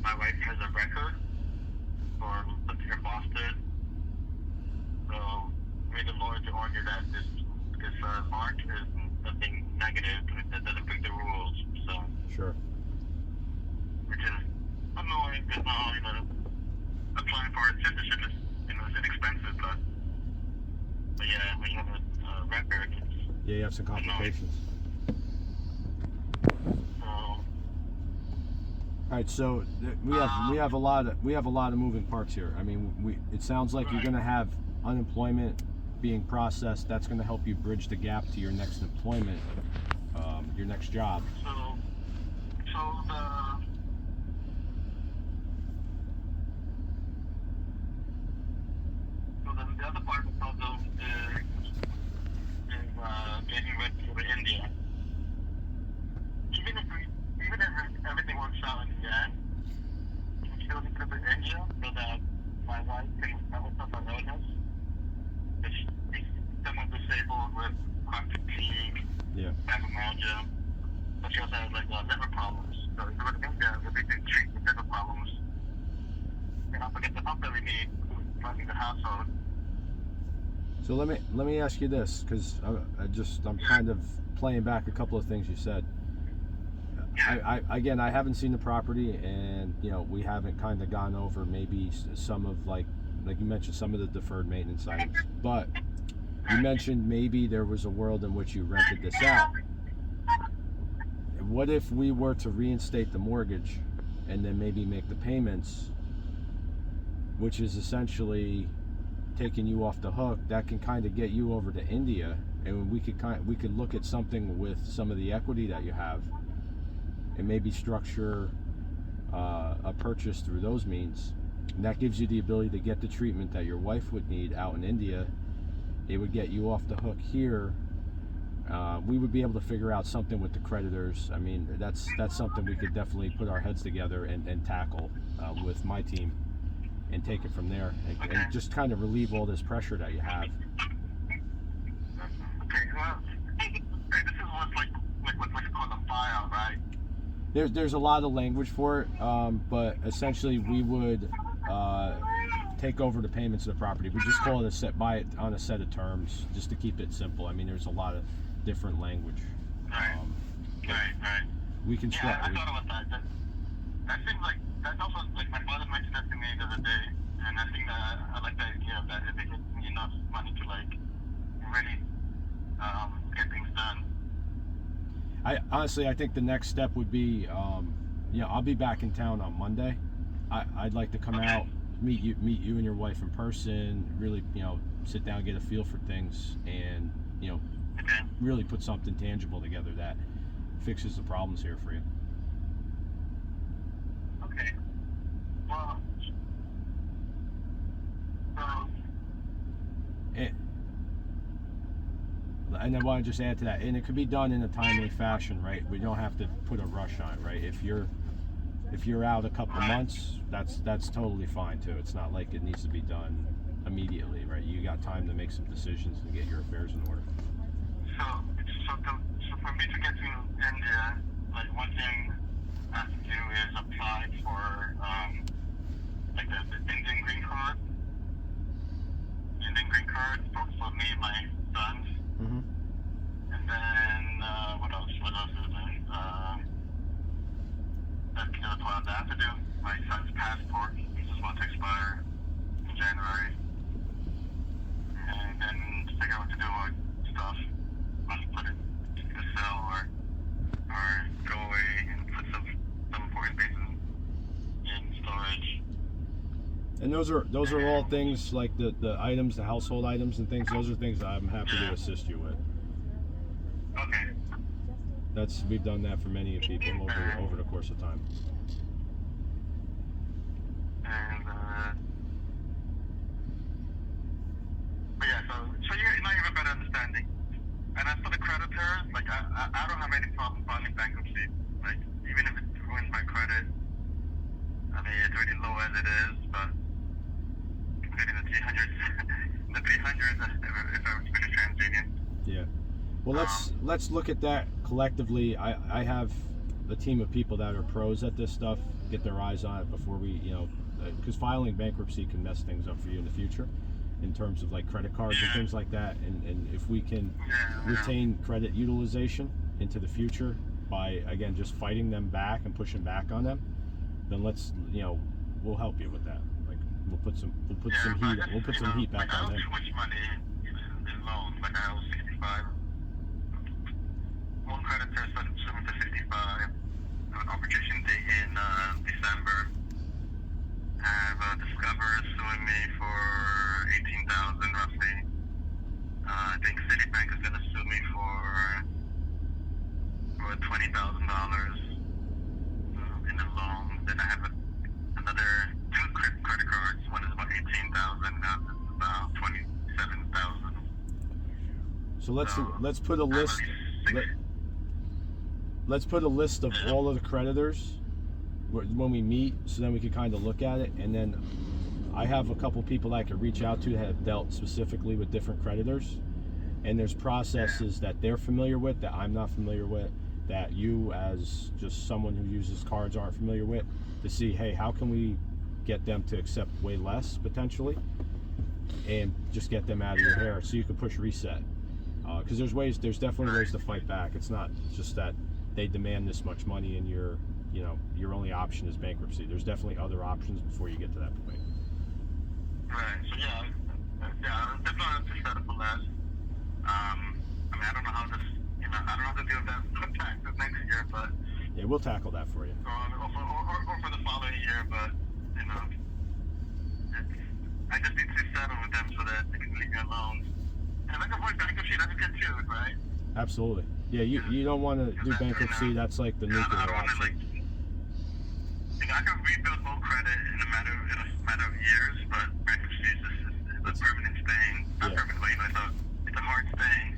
my wife has a record for something her boss did. So we made the lawyer to argue that this mark is nothing negative. That doesn't break the rules. So Sure. which is annoying because now applying for citizenship is it's inexpensive, but yeah, when you have a record, it's Yeah, you have some complications. so. All right, so we have a lot of moving parts here. I mean, it sounds like you're going to have unemployment being processed. That's going to help you bridge the gap to your next employment, your next job. So the other part of the puzzle is getting ready to go to India. Even if everything works out in the end, we still need to go to India so that my wife can recover from her illness. If she's someone disabled with chronic fatigue, fibromyalgia, but she also has liver problems. So if we go to India, we can treat the liver problems. And also get the help that we need to running the household. So let me ask you this, because I'm kind of playing back a couple of things you said. I haven't seen the property, and we haven't kind of gone over maybe some of like you mentioned some of the deferred maintenance items, but you mentioned maybe there was a world in which you rented this out. What if we were to reinstate the mortgage and then maybe make the payments, which is essentially taking you off the hook? That can kind of get you over to India, and we could look at something with some of the equity that you have and maybe structure a purchase through those means. And that gives you the ability to get the treatment that your wife would need out in India. It would get you off the hook here. We would be able to figure out something with the creditors. I mean, that's something we could definitely put our heads together and tackle with my team and take it from there and just kind of relieve all this pressure that you have. Okay, well, this is what's called a buyout, right? There's a lot of language for it, but essentially we would take over the payments of the property. We just call it buy it on a set of terms, just to keep it simple. I mean, there's a lot of different language. Right. We can try. Yeah, I thought about that. That seems like that's also like my father mentioned that to me the other day, and I think that I like the idea of that if they give me enough money to really get things done. I think the next step would be, I'll be back in town on Monday. I'd like to come out, meet you and your wife in person, really, sit down, get a feel for things, and, really put something tangible together that fixes the problems here for you. Okay. Well, and I want to just add to that, and it could be done in a timely fashion, right? We don't have to put a rush on it, right? If you're out a couple months, that's totally fine too. It's not like it needs to be done immediately, right? You got time to make some decisions and get your affairs in order. So for me to get to India, one thing I have to do is apply for the Indian green card. Indian green card for me and my sons. Mm-hmm. And then what else is there? That's what I have to do. My son's passport is supposed to expire in January. And then figure out what to do with stuff. Must put it to sell or go away and put some important things in storage. And those are all things like the items, the household items and things. Those are things that I'm happy to assist you with. Okay. We've done that for many people over the course of time. And but yeah, so now you have a better understanding. And as for the creditors, I don't have any problem filing bankruptcy. Even if it ruins my credit, I mean it's really low as it is, but maybe the 300s, if I was pretty transient. Yeah. Well, let's look at that collectively. I have a team of people that are pros at this stuff get their eyes on it before we, because filing bankruptcy can mess things up for you in the future in terms of like credit cards and things like that. And if we can retain credit utilization into the future by, again, just fighting them back and pushing back on them, then we'll help you with that. Like we'll put some heat back on them. Too much money in loans. Like I owe 65. One creditor started suing for 65. I have an arbitration date in December. I have Discover suing me for $18,000 roughly. I think Citibank is going to sue me for $20,000 in a loan. Then I have another two credit cards. One is about $18,000. Now it's about $27,000. So let's put a list. Let's put a list of all of the creditors when we meet, so then we can kind of look at it. And then I have a couple people that I can reach out to that have dealt specifically with different creditors. And there's processes that they're familiar with that I'm not familiar with, that you as just someone who uses cards aren't familiar with, to see, hey, how can we get them to accept way less potentially and just get them out of your hair so you can push reset. Because there's definitely ways to fight back. It's not just that they demand this much money and your only option is bankruptcy. There's definitely other options before you get to that point. Right. So definitely have to set up a list. I don't know how this, I don't know how to deal with that taxes next year, but yeah, we'll tackle that for you. Or for the following year, but I just need to settle with them so that they can leave me alone. And like avoid bankruptcy, that's good too, right? Absolutely. Yeah, you don't want to do bankruptcy. That's like the nuclear option. I can rebuild low credit in a matter of years, but